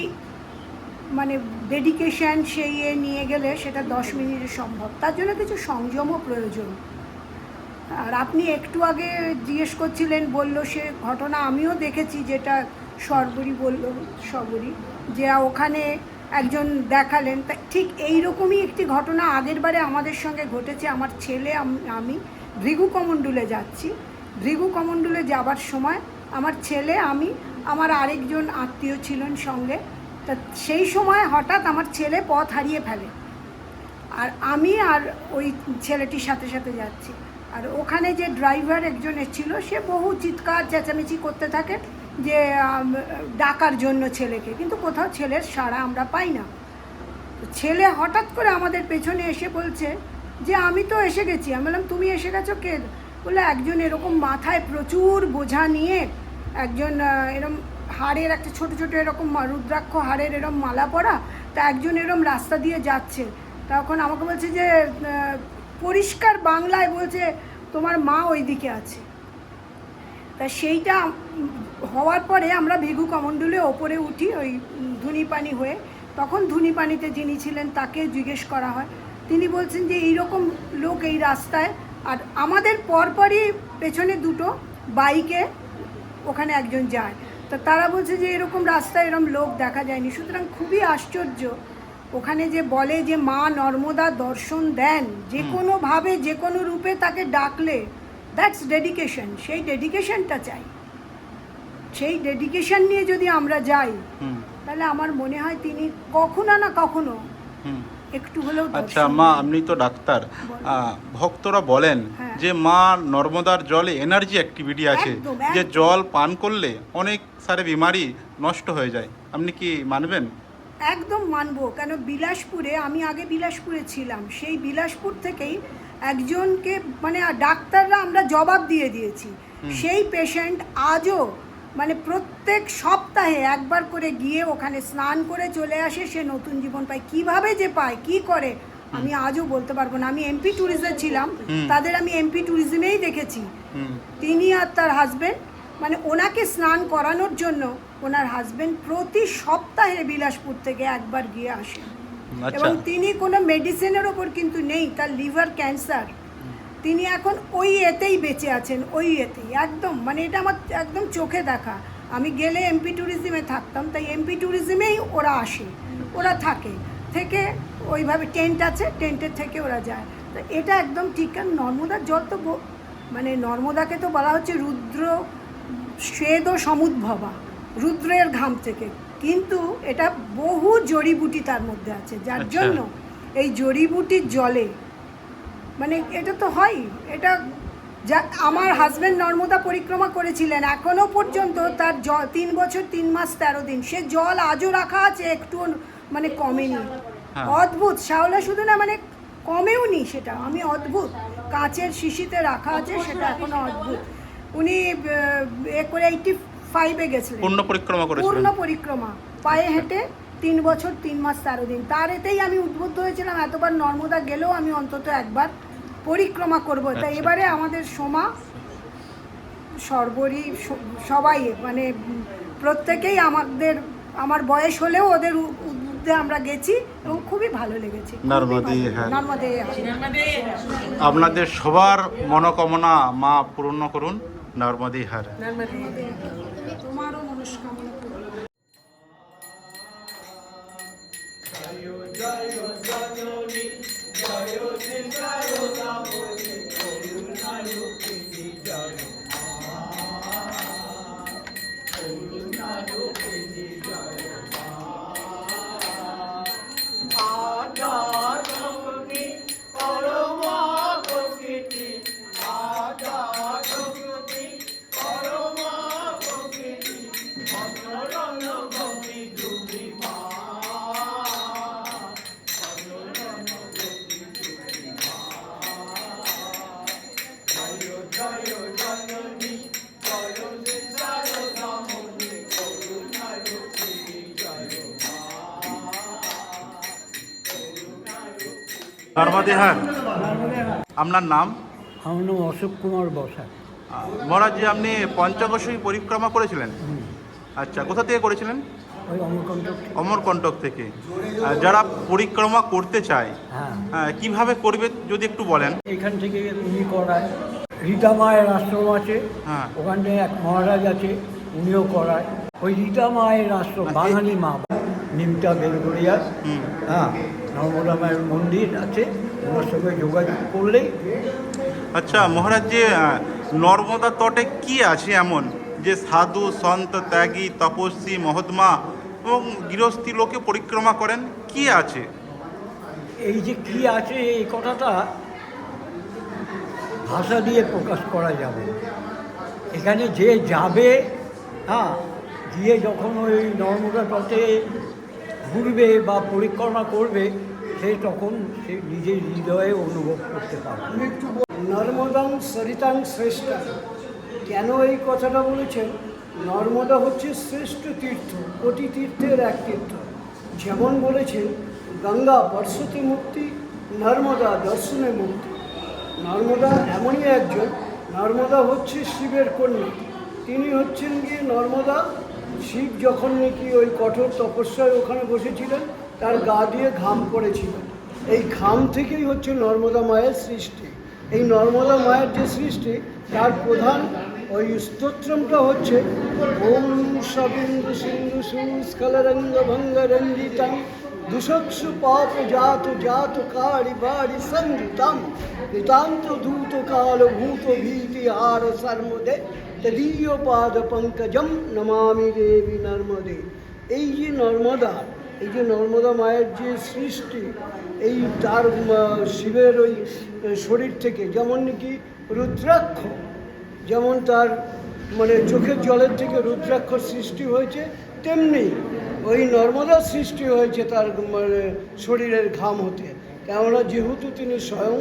S5: মানে ডেডিকেশন, সেই নিয়ে গেলে সেটা 10 মিনিটে সম্ভব। তার জন্য কিছু সংযমও প্রয়োজন। আর আপনি একটু আগে জিজ্ঞেস করছিলেন, বলল সে ঘটনা আমিও দেখেছি, যেটা সর্বরী বলল, সর্বরী, যে ওখানে একজন দেখালেন। তা ঠিক এইরকমই একটি ঘটনা আগের বারে আমাদের সঙ্গে ঘটেছে। আমার ছেলে, আমি ভৃগু কমণ্ডলে যাচ্ছি। ভৃগু কমণ্ডলে যাবার সময় আমার ছেলে, আমি, আমার আরেকজন আত্মীয় ছিলেন সঙ্গে। তা সেই সময় হঠাৎ আমার ছেলে পথ হারিয়ে ফেলে, আর আমি আর ওই ছেলেটির সাথে সাথে যাচ্ছি। আর ওখানে যে ড্রাইভার একজন ছিল, সে বহু চিৎকার চেঁচামেচি করতে থাকে যে ডাকার জন্য ছেলেকে, কিন্তু কোথাও ছেলের সাড়া আমরা পাই না। ছেলে হঠাৎ করে আমাদের পেছনে এসে বলছে যে আমি তো এসে গেছি। আমি বললাম তুমি এসে গেছো? কে? বলে একজন এরকম মাথায় প্রচুর বোঝা নিয়ে, একজন এরকম হাড়ের একটা ছোট ছোট এরকম রুদ্রাক্ষ হাড়ের এরকম মালা পরা, তা একজন এরকম রাস্তা দিয়ে যাচ্ছে। তখন আমাকে বলছে যে পরিষ্কার বাংলায় বলছে তোমার মা ওই দিকে আছে। তা সেইটা হওয়ার পরে আমরা ভৃগু কমণ্ডলে ওপরে উঠি, ওই ধুনিপানি হয়ে। তখন ধুনিপানিতে যিনি ছিলেন তাকে জিজ্ঞেস করা হয়, তিনি বলছেন যে এইরকম লোক এই রাস্তায়, আর আমাদের পরপরই পেছনে 2টো বাইকে ওখানে একজন যায়। তা তারা বলছে যে এরকম রাস্তায় এরকম লোক দেখা যায়নি। সুতরাং খুবই আশ্চর্য, ওখানে যে বলে যে মা নর্মদা দর্শন দেন যে কোনোভাবে, যে কোনো রূপে তাকে ডাকলে, দ্যাটস ডেডিকেশন। সেই ডেডিকেশনটা চাই।
S7: সেই ডেডিকেশন নিয়ে যদি আমরা যাই
S3: হুম
S7: তাহলে আমার মনে হয় তিনি কখনো না কখনো
S3: হুম।
S7: একটু হলেও
S3: আচ্ছা
S7: দর্শন
S3: মা,
S7: দেন।
S3: আপনি তো ডাক্তার, ভক্তরা বলেন
S7: হ্যাঁ।
S3: যে মা নর্মদার জলে এনার্জি অ্যাক্টিভিটি আছে,
S7: একদম,
S3: যে
S7: একদম।
S3: জল পান করলে অনেক সারে বিমারি নষ্ট হয়ে যায়। আপনি কি মানবেন?
S7: একদম মানবো, কেন বিলাসপুরে, আমি আগে বিলাসপুরে ছিলাম, সেই বিলাসপুর থেকেই একজনকে মানে ডাক্তাররা আমরা জবাব দিয়ে দিয়েছি, সেই পেশেন্ট আজও মানে প্রত্যেক সপ্তাহে একবার করে গিয়ে ওখানে স্নান করে চলে আসে, সে নতুন জীবন পায়। কিভাবে যে পায়, কি করে, আমি আজও বলতে পারবো না। আমি এমপি ট্যুরিজমে ছিলাম, তাদের আমি এমপি ট্যুরিজমেই দেখেছি।
S3: হুম
S7: তিনি আর তার হাজবেন্ড, মানে ওনাকে স্নান করানোর জন্য ওনার হাজবেন্ড প্রতি সপ্তাহে বিলাসপুর থেকে একবার গিয়ে আসেন।
S3: আচ্ছা
S7: এবং তিনি কোনো মেডিসিনের ওপর কিন্তু নেই, তার লিভার ক্যান্সার, তিনি এখন ওই এতেই বেঁচে আছেন, ওই এতেই একদম, মানে এটা আমার একদম চোখে দেখা। আমি গেলে এমপি ট্যুরিজমে থাকতাম, তাই এমপি ট্যুরিজমেই ওরা আসে, ওরা থাকে, থেকে ওইভাবে টেন্ট আছে, টেন্টের থেকে ওরা যায়। তো এটা একদম ঠিক। কারণ নর্মদার জল তো মানে নর্মদাকে তো বলা হচ্ছে রুদ্র শ্বেদ ও সমুদ্ভবা, রুদ্রের ঘাম থেকে, কিন্তু এটা বহু জড়িবুটি তার মধ্যে আছে, যার
S3: আচ্ছা।
S7: জন্য এই জড়িবুটির জলে মানে এটা তো হয়, এটা যা আমার হাজব্যান্ড নর্মদা পরিক্রমা করেছিলেন, এখনো পর্যন্ত তার 3 বছর 3 মাস 13 দিন সে জল আজও রাখা আছে, একটু মানে কমেনি।
S3: হ্যাঁ।
S7: অদ্ভুত, শাওলা শুধু না, মানে কমেও নি সেটা, আমি অদ্ভুত, কাচের শিশিতে রাখা আছে, সেটা এখনো অদ্ভুত। উনি করে 85-এ গেছিলেন,
S3: পূর্ণ পরিক্রমা
S7: পূর্ণ
S3: করেছিলেন।
S7: পরিক্রমা, পায়ে হেঁটে 3 বছর 3 মাস 13 দিন। তার এতেই আমি উদ্বুদ্ধ হয়েছিলাম, এতবার নর্মদা গেলেও আমি অন্তত একবার পরিক্রমা করব। তাই
S3: আচ্ছা।
S7: এবারে আমাদের সোমা সর্বরী সবাই মানে প্রত্যেকেই আমার বয়স হলেও ওদের উদ্বুদ্ধে আমরা গেছি এবং খুবই ভালো লেগেছে।
S3: নর্মদে হ্যাঁ।
S7: নর্মদে
S3: আপনাদের সবার মনোকামনা মা পূর্ণ করুন, নর্মদে হার।
S7: তোমারও মনস্কামনা করুন।
S3: নর্মদে হার। আপনার নাম?
S8: আমার নাম অশোক কুমার বসা।
S3: মহারাজ জি, আপনি পঞ্চকোশী পরিক্রমা করেছিলেন? আচ্ছা, কোথা থেকে করেছিলেন?
S8: ওই অমরকণ্টক।
S3: অমরকণ্টক থেকে। যারা পরিক্রমা করতে চায়
S8: হ্যাঁ,
S3: কিভাবে করবে যদি একটু বলেন।
S8: এখান থেকে উনি করায়, রীতা মায়ের আশ্রম আছে,
S3: হ্যাঁ।
S8: ওখানে এক মহারাজ আছে, উনিও করায়। ওই রীতা মায়ের আশ্রম, বাঙালি মা, নিমটা বেলগড়িয়ার, হ্যাঁ, নর্মদা মায়ের মন্দির আছে, ওনার সঙ্গে যোগাযোগ করলেই।
S3: আচ্ছা মহারাজ জি, নর্মদা তটে কি আছে এমন যে সাধু সন্ত ত্যাগী তপস্বী মহাত্মা এবং গৃহস্থী লোকে পরিক্রমা করেন? কি আছে?
S8: এই যে কি আছে, এই কথাটা ভাষা দিয়ে প্রকাশ করা যাবে। এখানে যে যাবে, হ্যাঁ, গিয়ে যখন ওই নর্মদা তটে ঘুরবে বা পরিক্রমা করবে, সে তখন সে নিজের হৃদয়ে অনুভব করতে পারবে। নর্মদাং সরিতাং শ্রেষ্ঠ, কেন এই কথাটা বলেছেন? নর্মদা হচ্ছে শ্রেষ্ঠ তীর্থ, কোটি তীর্থের এক তীর্থ। যেমন বলেছেন, গঙ্গা বর্ষতে মুক্তি, নর্মদা দর্শনে মুক্তি। নর্মদা এমনই একজন, নর্মদা হচ্ছে শিবের কন্যা। তিনি হচ্ছেন গিয়ে নর্মদা, শিব যখন নাকি ওই কঠোর তপস্যায় ওখানে বসেছিলেন, তার গা দিয়ে ঘাম পড়েছিল, এই ঘাম থেকেই হচ্ছে নর্মদা মায়ের সৃষ্টি। এই নর্মদা মায়ের যে সৃষ্টি, তার প্রধান ওই স্তোত্রমটা হচ্ছে ওম সবিন্দু সিন্ধু সুস্খলরঙ্গ ভঙ্গ রঞ্জিতং দুষক্ষু পাপ জাত জাত কারি বাড়ি সঞ্জিতম নিতান্ত দূত কাল ভূত ভীতি হার সর্মদে
S9: তদীয় পাদ পঙ্কজম নমামি দেবী নর্মদে। এই যে নর্মদা, এই যে নর্মদা মায়ের যে সৃষ্টি, এই তার শিবের ওই শরীর থেকে যেমন নাকি রুদ্রাক্ষ, যেমন তার মানে চোখের জলের থেকে রুদ্রাক্ষ সৃষ্টি হয়েছে, তেমনি ওই নর্মদা সৃষ্টি হয়েছে তার মানে শরীরের ঘাম হতে। কেননা যেহেতু তিনি স্বয়ং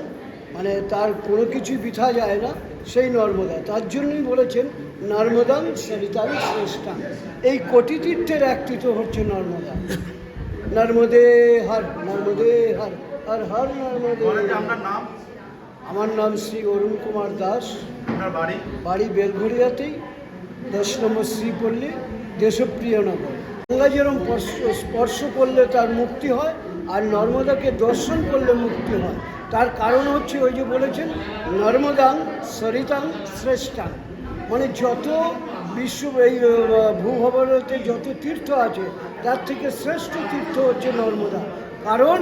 S9: মানে তার কোনো কিছুই বৃথা যায় না সেই নর্মদা, তার জন্যই বলেছেন নর্মদাং সরিতাং শ্রেষ্ঠা। এই কোটি তীর্থের এক তীর্থ হচ্ছে নর্মদা। নর্মদে হর, নর্মদে হর, হর হর নর্মদে।
S3: আপনার নাম?
S9: আমার নাম শ্রী অরুণ কুমার দাস।
S3: আপনার বাড়ি?
S9: বাড়ি বেলঘরিয়াতেই, 10 নম্বর শ্রীপল্লী, দেশপ্রিয়নগর। গঙ্গা যেরকম স্পর্শ করলে তার মুক্তি হয়, আর নর্মদাকে দর্শন করলে মুক্তি হয়। তার কারণ হচ্ছে ওই যে বলেছেন নর্মদাং সরিতাং শ্রেষ্ঠাং, মানে যত বিশ্ব এই ভূভবনতে যত তীর্থ আছে তার থেকে শ্রেষ্ঠ তীর্থ হচ্ছে নর্মদা। কারণ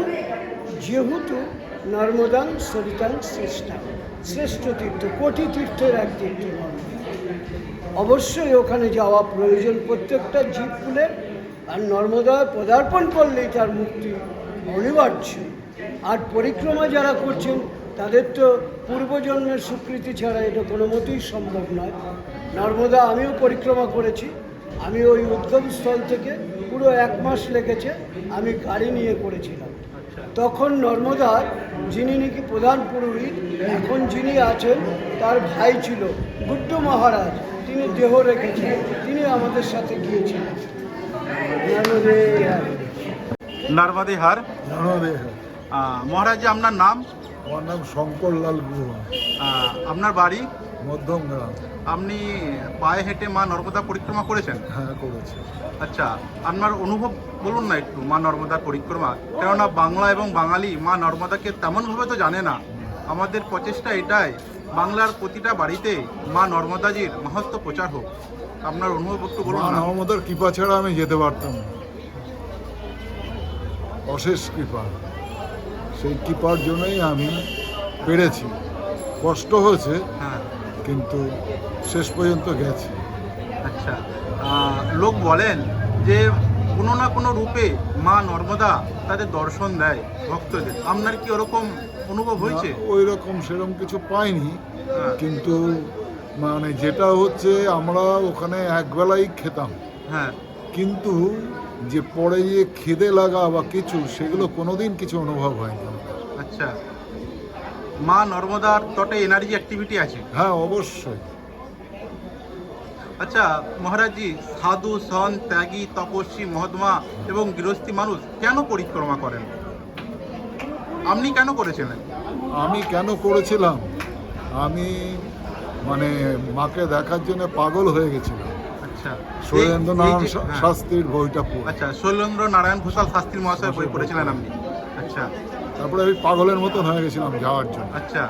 S9: যেহেতু নর্মদাং সরিতাং শ্রেষ্ঠাং, শ্রেষ্ঠ তীর্থ, কোটি তীর্থের এক তীর্থ নর্মদা। অবশ্যই ওখানে যাওয়া প্রয়োজন প্রত্যেকটা জীবকুলের, আর নর্মদায় পদার্পণ করলেই তার মুক্তি অনিবার্য। আর পরিক্রমা যারা করছেন তাদের তো পূর্বজন্মের স্বীকৃতি ছাড়া এটা কোনো মতেই সম্ভব নয়। নর্মদা আমিও পরিক্রমা করেছি, আমি ওই উদ্গমস্থল থেকে পুরো 1 মাস লেগেছে, আমি গাড়ি নিয়ে করেছিলাম। তখন নর্মদার যিনি নাকি প্রধান পুরোহিত, এখন যিনি আছেন তার ভাই ছিল গুড্ডু মহারাজ, তিনি দেহ রেখেছেন, তিনি আমাদের সাথে গিয়েছিলেন। নর্মদে হর।
S3: নর্মদে হর।
S10: নর্মদে হর।
S3: মহারাজ, আপনার নাম?
S10: আমার নাম শঙ্করলাল গুহ।
S3: আপনার বাড়ি?
S10: মধ্যমগ্রাম।
S3: আপনি পায়ে হেঁটে মা নর্মদা পরিক্রমা করেছেন?
S10: হ্যাঁ, করেছি।
S3: আচ্ছা, আপনার অনুভব বলুন না একটু মা নর্মদার পরিক্রমা। কেননা বাংলা এবং বাঙালি মা নর্মদাকে তেমনভাবে তো জানে না। আমাদের প্রচেষ্টা এটাই, বাংলার প্রতিটা বাড়িতে মা নর্মদাজির মাহাত্ম্য প্রচার হোক। আপনার অনুভব একটু বলুন
S10: মা
S3: না।
S10: নর্মদার কৃপা ছাড়া আমি যেতে পারতাম না, অশেষ কৃপা। সেই কৃপার জন্যই আমি পেরেছি। কষ্ট হয়েছে,
S3: হ্যাঁ,
S10: কিন্তু শেষ পর্যন্ত গেছি।
S3: আচ্ছা, লোক বলেন যে কোনো না কোনো রূপে মা নর্মদা তাদের দর্শন দেয় ভক্তদের। আপনার কি ওরকম অনুভব হয়েছে?
S10: ওই রকম সেরকম কিছু পাইনি,
S3: হ্যাঁ।
S10: কিন্তু মানে যেটা হচ্ছে আমরা ওখানে একবেলাই খেতাম,
S3: হ্যাঁ,
S10: কিন্তু যে পরে যে খিদে লাগা বা কিছু, সেগুলো কোনোদিন কিছু অনুভব হয়নি।
S3: আচ্ছা, মা নর্মদার তটে এনার্জি অ্যাক্টিভিটি আছে?
S10: হ্যাঁ, অবশ্যই।
S3: আচ্ছা মহারাজজি, সাধু সন্ত ত্যাগী তপস্বী মহাত্মা এবং গৃহস্থী মানুষ কেন পরিক্রমা করেন? আপনি কেন করেছিলেন?
S10: আমি কেন করেছিলাম, আমি মানে মাকে দেখার জন্য পাগল হয়ে গেছিলাম।
S3: আচ্ছা,
S10: শৈলেন্দ্রনারায়ণ
S3: হ্যাঁ।
S10: শাস্ত্রীর বইটা পড়ে।
S3: আচ্ছা, শৈলেন্দ্র নারায়ণ ঘোষাল শাস্ত্রী মহাশয় বই পড়েছিলেন আপনি? আচ্ছা,
S10: তারপরে আমি পাগলের মতন হয়ে গেছিলাম যাওয়ার জন্য।
S3: আচ্ছা,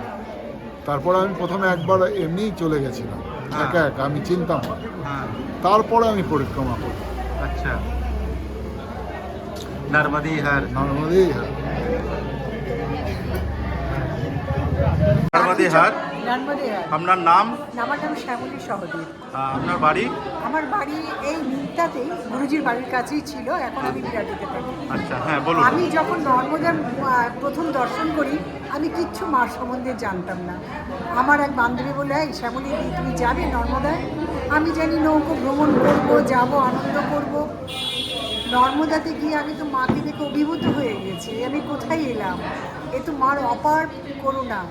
S10: তারপরে আমি প্রথমে একবার এমনিই চলে গেছিলাম,
S3: হ্যাঁ।
S10: একা একা, আমি চিনতাম না।
S3: হ্যাঁ,
S10: তারপরে আমি পরিক্রমা করি।
S3: আচ্ছা। নর্মদে হর।
S10: নর্মদে হর।
S3: নর্মদে হর।
S11: নর্মদে হর।
S3: আপনার নাম?
S11: আমার নাম শ্যামলী সহদেব।
S3: আপনার বাড়ি?
S11: আমার বাড়ি এই নিমতাতেই, গুরুজির বাড়ির কাছেই ছিল, এখন আমি বিরাটিতে থাকি।
S3: আচ্ছা, হ্যাঁ বলুন।
S11: আমি যখন নর্মদার প্রথম দর্শন করি, আমি কিচ্ছু মার সম্বন্ধে জানতাম না। আমার এক বান্ধবী বলে, এই শ্যামলী তুমি যাবে নর্মদায়? আমি জানি নৌকো ভ্রমণ করবো, যাবো, আনন্দ করব। নর্মদাতে গিয়ে আমি তো মাকে দেখে অভিভূত হয়ে গেছি, আমি কোথায় এলাম, এ তো মার অপার করুণা।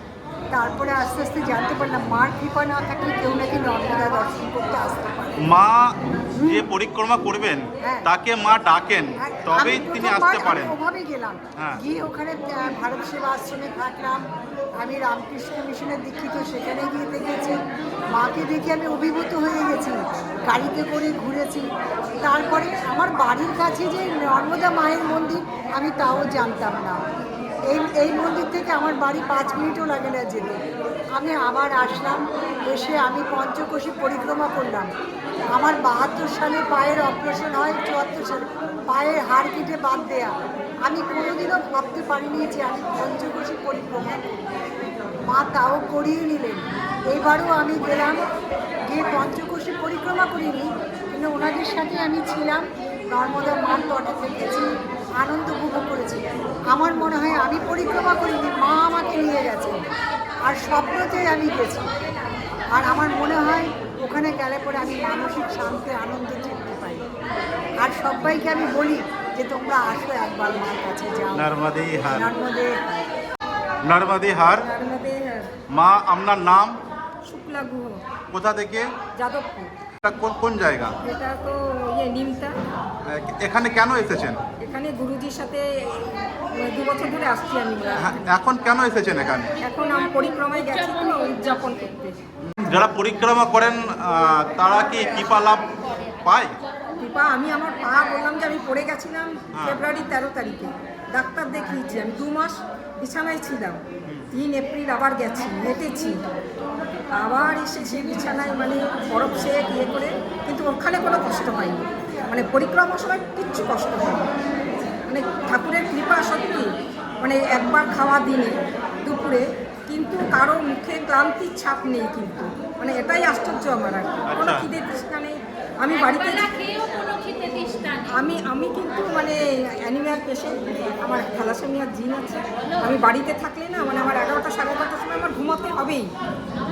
S11: তারপরে আস্তে আস্তে জানতে পারলাম মার কৃপা না থাকলে কেউ নাকি নর্মদা দর্শন করতে আসতে পারে।
S3: মা যে পরিক্রমা করবেন
S11: হ্যাঁ।
S3: তাকে মা ডাকেন, তবেই
S11: আমি
S3: তিনি
S11: প্রথমবার
S3: আসতে পারেন।
S11: ওভাবেই গেলাম,
S3: হ্যাঁ।
S11: গিয়ে ওখানে ভারত সেবা আশ্রমে থাকলাম। আমি রামকৃষ্ণ মিশনের দীক্ষিত, সেখানে গিয়ে দেখেছি মাকে দেখে আমি অভিভূত হয়ে গেছি, গাড়িতে করে ঘুরেছি। তারপরে আমার বাড়ির কাছে যে নর্মদা মায়ের মন্দির, আমি তাও জানতাম না। এই মন্দির থেকে আমার বাড়ি 5 মিনিটও লাগে না যেতে। আমি আবার আসলাম, এসে আমি পঞ্চকোশী পরিক্রমা করলাম। আমার 72 সালে পায়ের অপারেশন হয়, 74 সালে পায়ের হাড় কেটে বাদ দেয়া। আমি কোনোদিনও ভাবতে পারিনি যে আমি পঞ্চকোশী পরিক্রমা করব। মা তাও করিয়ে নিলেন। এইবারও আমি গেলাম, গিয়ে পঞ্চকোশী পরিক্রমা করিনি, কিন্তু ওনাদের সাথে আমি ছিলাম, নর্মদা মার তটে থেকেছি, আনন্দ উপভোগ করেছি। আমার মনে হয় আমি পরিক্রমা করিনি, মা আমাকে নিয়ে গেছে, আর স্বপ্নতে আমি গেছি। আর আমার মনে হয় ওখানে গেলে পরে আমি মানসিক শান্তি, আনন্দ তৃপ্তি পাই। আর সবাইকে আমি বলি যে তোমরা আসো একবার মার কাছে, যাও
S3: নর্মদে হার।
S11: নর্মদে
S3: নর্মদে হার। মা, আপনার নাম?
S7: শুক্লা গুহ,
S3: কোথা থেকে?
S7: যাদবপুর।
S3: এটা কোন জায়গা?
S7: এটা তো নিমতা।
S3: এখানে কেন এসেছেন?
S7: এখানে গুরুজির সাথে 2 বছর ধরে আসছি আমি।
S3: হ্যাঁ, এখন কেন এসেছেন এখানে?
S7: এখন আমি পরিক্রমায় গেছি তো উদযাপন করতে।
S3: যারা পরিক্রমা করেন তারা কি কৃপা লাভ পায়?
S7: কৃপা, আমি আমার পা বললাম যে আমি পড়ে গেছিলাম ফেব্রুয়ারি 13 তারিখে, ডাক্তার দেখিয়েছি, আমি 2 মাস বিছানায় ছিলাম। 3 এপ্রিল আবার গেছি, হেঁটেছি, আবার এসেছি বিছানায়, মানে বরফ সেক করে, কিন্তু ওখানে কোনো কষ্ট হয়নি, মানে পরিক্রমার সময় কিচ্ছু কষ্ট হয়নি। মানে ঠাকুরের কৃপা সত্যি, মানে একবার খাওয়া দিনে দুপুরে, কিন্তু কারো মুখে ক্লান্তির ছাপ নেই, কিন্তু মানে এটাই আশ্চর্য আমার, আর কি কোনো খিদে তৃষ্ণা নেই। আমি বাড়িতে আমি কিন্তু মানে অ্যানিমিয়ার পেশেন্ট, আমার থ্যালাসেমিয়ার জিন আছে। আমি বাড়িতে থাকলে না, মানে আমার 11টা সাড়ে 11টার সময় আমার ঘুমাতে হবেই।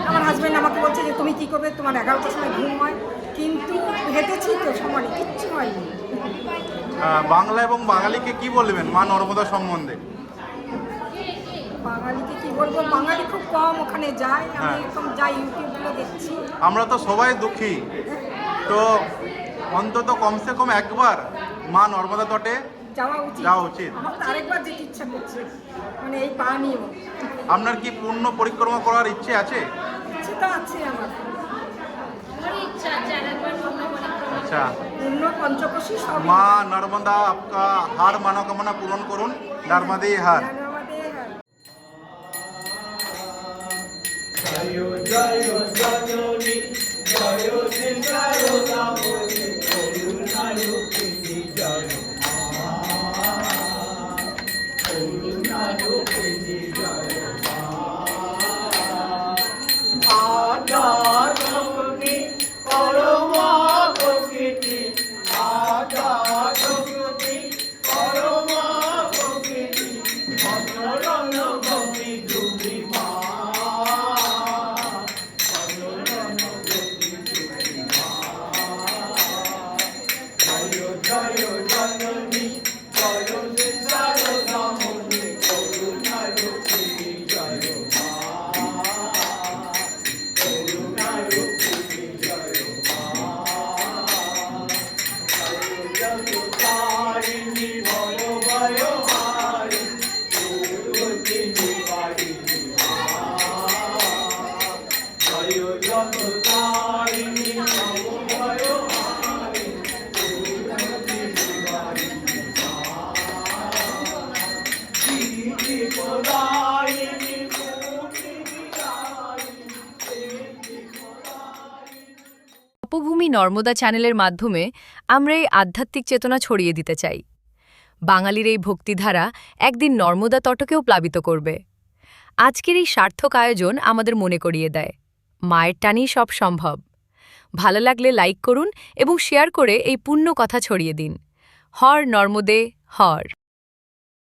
S7: আমার হাজব্যান্ড আমাকে বলছে যে তুমি কী করবে, তোমার 11টার সময় ঘুম হয়, কিন্তু হেঁটেছি তো সমানে, কিচ্ছু হয়নি।
S3: বাংলা এবং বাঙালিকে কি বলবেন মা নর্মদা সম্বন্ধে?
S7: বাঙালিকে কি বলবো, বাঙালি খুব কম ওখানে যায়, আমি এখন যাই ইউটিউবগুলো দেখছি।
S3: আমরা তো সবাই দুঃখী, তো অন্তত কমসে কম একবার মা নর্মদা তটে যাওয়া উচিত।
S7: আমার তো আরেকবার যেতে ইচ্ছা করছে, মানে এই পা নিয়েও।
S3: আপনার কি পূর্ণ পরিক্রমা করার ইচ্ছে আছে?
S7: ইচ্ছে তো আছে আমার,
S3: আচ্ছা,
S7: পূর্ণ পঞ্চকোশী সব।
S3: মা নর্মদা आपका हर मनोकामना पूर्ण করুন। নর্মদে হার।
S1: তপভূমি নর্মদা চ্যানেলের মাধ্যমে আমরা এই আধ্যাত্মিক চেতনা ছড়িয়ে দিতে চাই। বাঙালির এই ভক্তিধারা একদিন নর্মদা তটকেও প্লাবিত করবে। আজকের এই সার্থক আয়োজন আমাদের মনে করিয়ে দেয়, মায়ের টানেই সব সম্ভব। ভালো লাগলে লাইক করুন এবং শেয়ার করে এই পুণ্য কথা ছড়িয়ে দিন। হর নর্মদে হর।